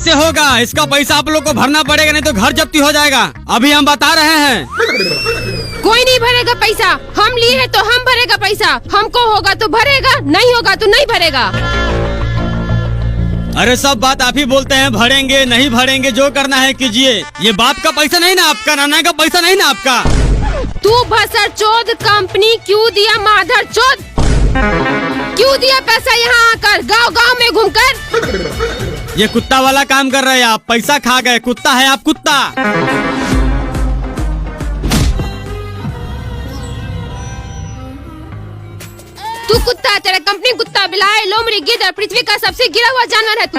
से होगा, इसका पैसा आप लोग को भरना पड़ेगा, नहीं तो घर जब्ती हो जाएगा। अभी हम बता रहे हैं। कोई नहीं भरेगा पैसा, हम लिए है तो हम भरेगा पैसा। हमको होगा तो भरेगा, नहीं होगा तो नहीं भरेगा। अरे सब बात आप ही बोलते हैं, भरेंगे नहीं भरेंगे, जो करना है कीजिए। ये बाप का पैसा नहीं ना आपका, नाना का पैसा नहीं ना आपका। तू भसर चौध कंपनी क्यों दिया माधर चौध? क्यों दिया पैसा यहाँ आकर गांव गांव में घूमकर? ये कुत्ता वाला काम कर रहे हैं आप, पैसा खा गए। कुत्ता है आप, कुत्ता। तू कुत्ता, तेरा कंपनी कुत्ता, बिलाई, लोमड़ी, गिद्ध, पृथ्वी का सबसे गिरा हुआ जानवर है तू।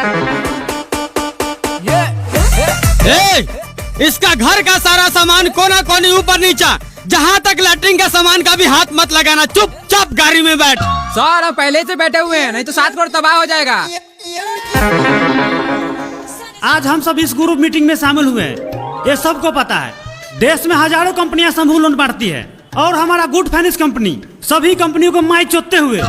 इसका घर का सारा सामान कोना कोनी ऊपर नीचा, जहाँ तक लैट्रिन का सामान का भी हाथ मत लगाना। चुपचाप गाड़ी में बैठ। सर हम पहले से बैठे हुए हैं, नहीं तो 7 करोड़ तबाह हो जाएगा। आज हम सब इस ग्रुप मीटिंग में शामिल हुए हैं। ये सबको पता है, देश में हजारों कंपनियां समूह लोन बांटती है और हमारा गुड फाइनेंस कंपनी सभी कंपनियों को माई चोतते हुए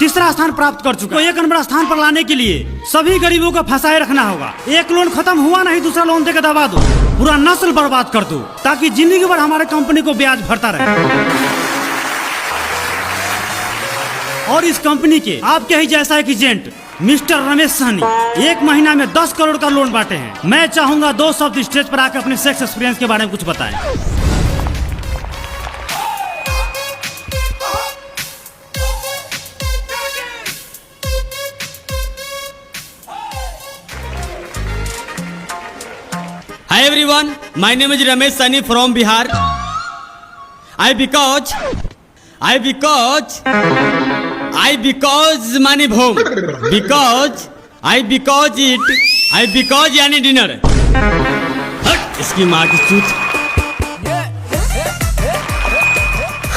तीसरा स्थान प्राप्त कर चुका है। 1 नंबर स्थान पर लाने के लिए सभी गरीबों को फंसाए रखना होगा। एक लोन खत्म हुआ नहीं, दूसरा लोन देकर दबा दो, पूरा नस्ल बर्बाद कर दो, ताकि जिंदगी भर हमारे कंपनी को ब्याज भरता रहे। और इस कंपनी के आपके ही जैसा एक एजेंट मिस्टर रमेश सहनी 1 महीना में 10 करोड़ का लोन बांटे हैं। मैं चाहूंगा 2 शब्द स्टेज पर आकर अपने सेक्स एक्सपीरियंस के बारे में कुछ बताएं। Hi everyone, my name is Ramesh Sani from Bihar. I because money home. Because यानी डिनर। हट इसकी माँ की चूत।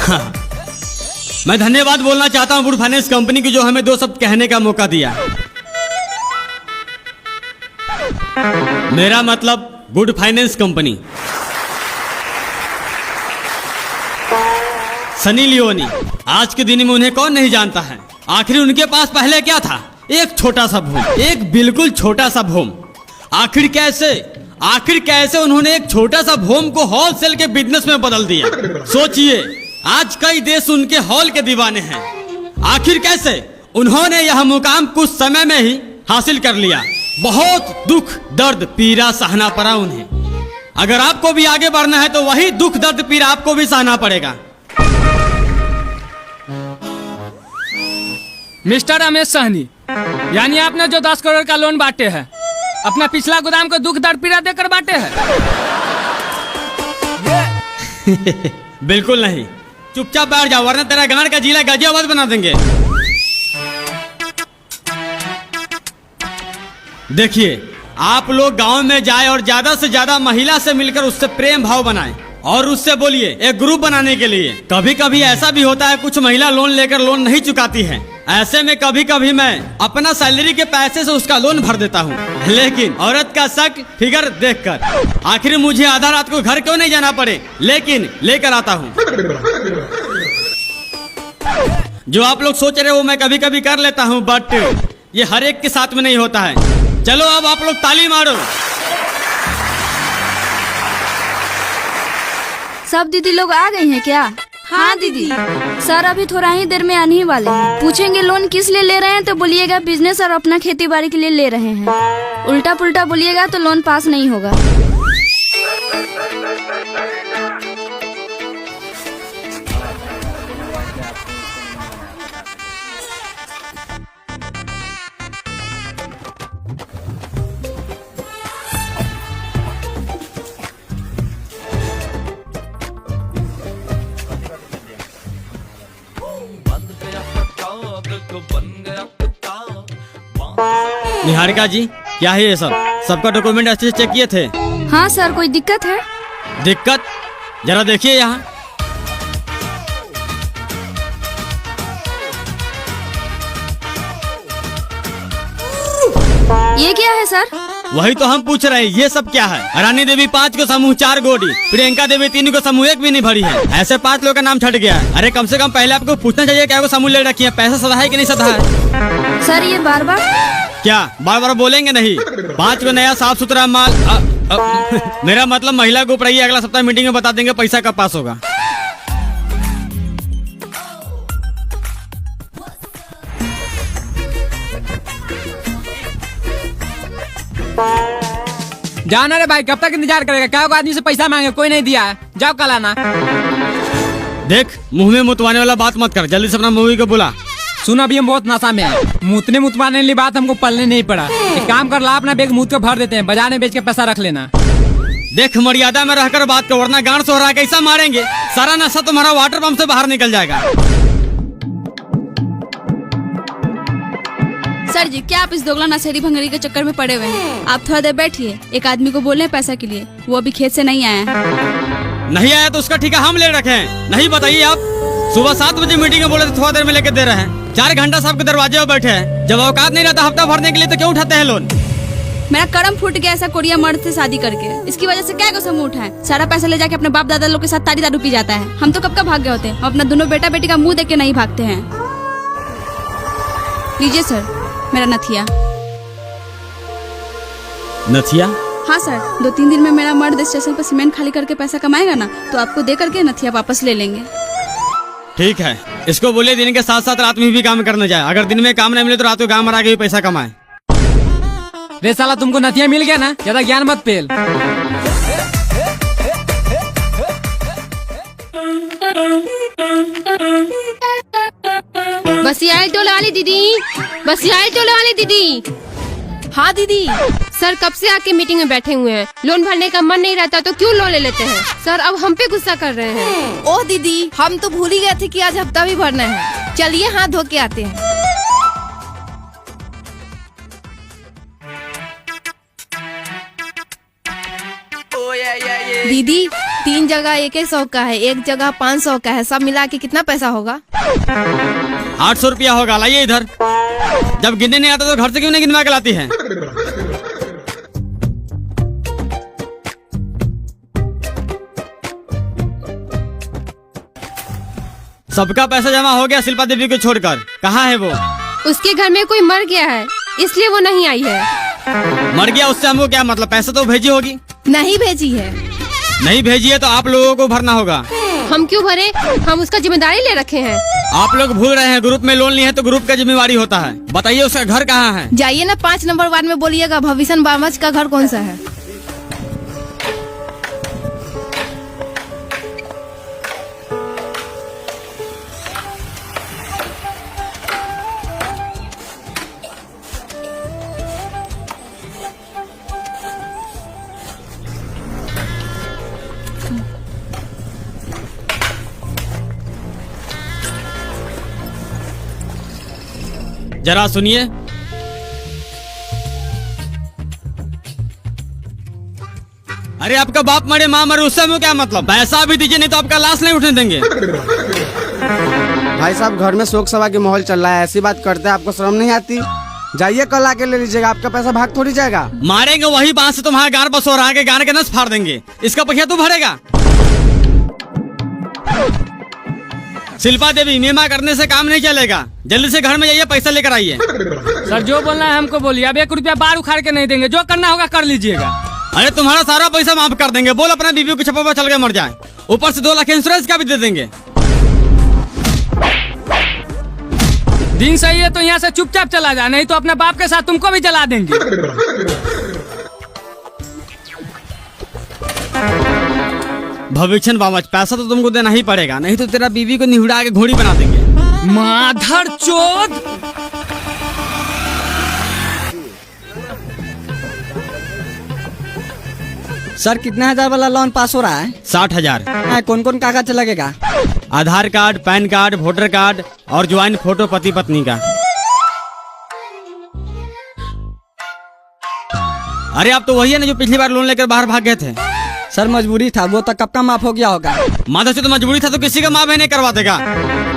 हाँ। मैं धन्यवाद बोलना चाहता हूँ गुड फाइनेंस कंपनी की, जो हमें 2 शब्द कहने का मौका दिया। मेरा मतलब good finance company. Sunny Leone, आज के दिन में उन्हें कौन नहीं जानता है। आखिर उनके पास पहले क्या था? एक छोटा सा भूम, एक बिल्कुल छोटा सा भूम। आखिर कैसे उन्होंने एक छोटा सा भूम को होलसेल के बिजनेस में बदल दिया। सोचिए, आज कई देश उनके हॉल के दीवाने हैं। आखिर कैसे उन्होंने यह मुकाम कुछ समय में ही हासिल कर लिया। बहुत दुख दर्द पीड़ा सहना पड़ा उन्हें। अगर आपको भी आगे बढ़ना है तो वही दुख दर्द पीड़ा आपको भी सहना पड़ेगा। मिस्टर रमेश सहनी, यानी आपने जो 10 करोड़ का लोन बांटे हैं, अपना पिछला गोदाम को दुख दर्द पीड़ा देकर बांटे हैं? बिल्कुल नहीं। चुपचाप बैठ जाओ, वरना तेरा गांड का जिला गाजियाबाद बना देंगे। देखिए, आप लोग गांव में जाए और ज्यादा से ज्यादा महिला से मिलकर उससे प्रेम भाव बनाएं और उससे बोलिए एक ग्रुप बनाने के लिए। कभी कभी ऐसा भी होता है, कुछ महिला लोन लेकर लोन नहीं चुकाती है। ऐसे में कभी कभी मैं अपना सैलरी के पैसे से उसका लोन भर देता हूँ, लेकिन औरत का शक फिगर देखकर। आखिर मुझे आधा रात को घर क्यों नहीं जाना पड़े, लेकिन लेकर आता हूँ। जो आप लोग सोच रहे हो मैं कभी कभी कर लेता हूँ, बट ये हर एक के साथ में नहीं होता है। चलो अब आप लोग ताली मारो। सब दीदी लोग आ गई हैं क्या? हाँ दीदी। सर अभी थोड़ा ही देर में आने ही वाले हैं। पूछेंगे लोन किस लिए ले रहे हैं तो बोलिएगा बिजनेस और अपना खेती बाड़ी के लिए ले रहे हैं। उल्टा पुल्टा बोलिएगा तो लोन पास नहीं होगा। निहारिका जी, क्या है ये सब? सबका डॉक्यूमेंट अच्छे से चेक किए थे? हाँ सर, कोई दिक्कत है? दिक्कत? जरा देखिए यहाँ। ये क्या है सर? वही तो हम पूछ रहे हैं, ये सब क्या है? रानी देवी 5 को समूह 4 गोडी, प्रियंका देवी 3 को समूह 1 भी नहीं भरी है। ऐसे 5 लोग का नाम छट गया है। अरे कम से कम पहले आपको पूछना चाहिए क्या वो समूह ले रखी है, पैसा सदा है कि नहीं सदा है? सर ये बार बार क्या बार बार बोलेंगे नहीं? 5 को नया साफ सुथरा माल मेरा मतलब महिला को ऊपर अगला सप्ताह मीटिंग में बता देंगे पैसा कब पास होगा। जाना रे भाई, कब तक इंतजार करेगा? क्या आदमी से पैसा मांगे, कोई नहीं दिया है। जाओ कल आना। देख, मुंह में मुतवाने वाला बात मत कर, जल्दी से अपना मूवी को बुला। सुन, अभी हम बहुत नशा में हैं। मुतवाने वाली बात हमको पलने नहीं पड़ा। एक काम कर ला, अपना बैग मुंह को भर देते हैं, बाजार में बेच के पैसा रख लेना। देख, मर्यादा में रहकर बात कर, वरना गांड सोहरा कैसा मारेंगे। सारा नशा तुम्हारा वाटर पंप से बाहर निकल जाएगा। सर जी, क्या आप इस दोगला नशेड़ी भंगड़ी के चक्कर में पड़े हुए हैं? आप थोड़ा देर बैठिए, एक आदमी को बोले पैसा के लिए, वो अभी खेत से नहीं आया है। नहीं आया तो उसका ठेका हम ले रखे हैं। नहीं बताइए आप, सुबह 7 बजे मीटिंग में बोले तो थोड़ा देर में लेके दे रहे हैं। 4 घंटा सबके दरवाजे पर बैठे हैं। जब औकात नहीं रहता हफ्ता भरने के लिए तो क्यों उठाते हैं लोन? मेरा कर्म फूट गया ऐसा कोरिया मर्द से शादी करके। इसकी वजह से क्या कसम उठाए, सारा पैसा ले जाके अपने बाप दादा लोग के साथ ताड़ी दारू पी जाता है। हम तो कब का भाग गए होते हैं, हम अपना दोनों बेटा बेटी का मुंह देख के नहीं भागते हैं। लीजिए सर मेरा नथिया। नथिया? हाँ सर, 2-3 दिन में मेरा मर्द स्टेशन पर सीमेंट खाली करके पैसा कमाएगा ना, तो आपको दे करके नथिया वापस ले लेंगे। ठीक है, इसको बोले दिन के साथ साथ रात में भी काम करने जाए। अगर दिन में काम नहीं मिले तो रात को काम मरा के भी पैसा कमाए। रे साला, तुमको नथिया मिल गया ना, ज्यादा ज्ञान मत पेल। बसियाल टोला वाली दीदी, बसियाल टोला वाली दीदी। हाँ दीदी। सर कब से आके मीटिंग में बैठे हुए हैं, लोन भरने का मन नहीं रहता तो क्यों लोन ले लेते हैं? सर अब हम पे गुस्सा कर रहे हैं। ओह दीदी, हम तो भूल ही गए थे कि आज हफ्ता भी भरना है। चलिए हाथ धो के आते हैं। दीदी, 3 जगह 100 का है, 1 जगह 500 का है, सब मिला के कितना पैसा होगा? 800 रुपया होगा। लाइए इधर। जब गिनने नहीं आता तो घर से क्यों नहीं गिनवा के लाती है? सबका पैसा जमा हो गया शिल्पा देवी को छोड़कर। कहाँ है वो? उसके घर में कोई मर गया है, इसलिए वो नहीं आई है। मर गया उससे हमको क्या मतलब? पैसा तो भेजी होगी। नहीं भेजी है। नहीं भेजी है तो आप लोगों को भरना होगा। हम क्यों भरे? हम उसका जिम्मेदारी ले रखे हैं। आप लोग भूल रहे हैं, ग्रुप में लोन लिए है तो ग्रुप का जिम्मेवारी होता है। बताइए उसका घर कहाँ है? जाइए ना 5 नंबर वार्ड में बोलिएगा भविष्य बामच का घर कौन सा है। जरा सुनिए। अरे आपका बाप मरे माँ मरे उससे हमें क्या मतलब? पैसा भी दीजिए नहीं तो आपका लाश नहीं उठने देंगे। भाई साहब, घर में शोक सभा के माहौल चल रहा है, ऐसी बात करते हैं, आपको शर्म नहीं आती? जाइए कल आके ले लीजिएगा, आपका पैसा भाग थोड़ी जाएगा। मारेंगे वही बात से तुम्हारा गार बस हो रहा है, गार के नस फाड़ देंगे। इसका पैसा तू भरेगा। शिल्पा देवी, मेमा करने से काम नहीं चलेगा। जल्दी से घर में जाइए, पैसा लेकर आइए। सर जो बोलना है हमको बोलिए, अब 1 रुपया बार उखाड़ के नहीं देंगे, जो करना होगा कर लीजिएगा। अरे तुम्हारा सारा पैसा माफ कर देंगे। बोल अपना बीवी को छप्पा पर चल के मर जाए, ऊपर से 2 लाख इंश्योरेंस का भी दे देंगे। दिन सही है तो यहाँ से चुपचाप चला जा, नहीं तो अपने बाप के साथ तुमको भी जला देंगे। भविष्य बामच, पैसा तो तुमको देना ही पड़ेगा, नहीं तो तेरा बीवी को निहुड़ा के घोड़ी बना देंगे। माधर चोद। सर कितने हजार वाला लोन पास हो रहा है? 60,000। कौन कौन कागज लगेगा? Aadhaar card, PAN card, voter card और ज्वाइंट फोटो पति पत्नी का। अरे आप तो वही है ना जो पिछली बार लोन लेकर बाहर भाग गए थे। सर मजबूरी था, वो तो कब का माफ हो गया होगा। माधव से तो मजबूरी था तो किसी का माफ नहीं करवा देगा।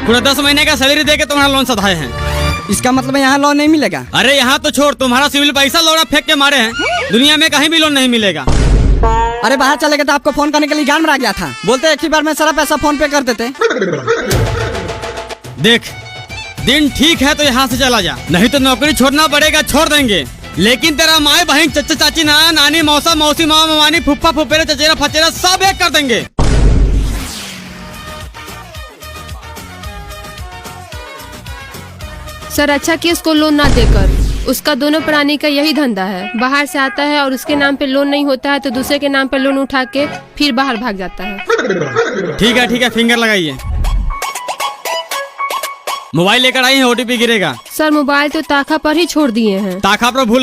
पूरा 10 महीने का सैलरी देके तुम्हारा लोन सधाए हैं। इसका मतलब यहाँ लोन नहीं मिलेगा? अरे यहाँ तो छोड़, तुम्हारा सिविल पैसा लौड़ा फेंक के मारे हैं। दुनिया में कहीं भी लोन नहीं मिलेगा। अरे बाहर चले गए तो आपको फोन करने के लिए गान मरा गया था, बोलते एक ही बार में सारा पैसा फोन पे कर देते। देख, दिन ठीक है तो यहाँ से चला जा, नहीं तो नौकरी छोड़ना पड़ेगा। छोड़ देंगे, लेकिन तेरा माए बहन चचा चाची नाना नानी मौसा मौसी मामा ममानी फुफ्फा फुफेरे चचेरा फचेरा सब एक कर देंगे। सर अच्छा कि उसको लोन ना देकर, उसका दोनों प्राणी का यही धंधा है। बाहर से आता है और उसके नाम पे लोन नहीं होता है तो दूसरे के नाम पे लोन उठा के फिर बाहर भाग जाता है। ठीक है, फिंगर लगाइए। मोबाइल लेकर आई है, ओटीपी गिरेगा। सर मोबाइल तो ताखा पर ही छोड़ दिए हैं। ताखा पर भूल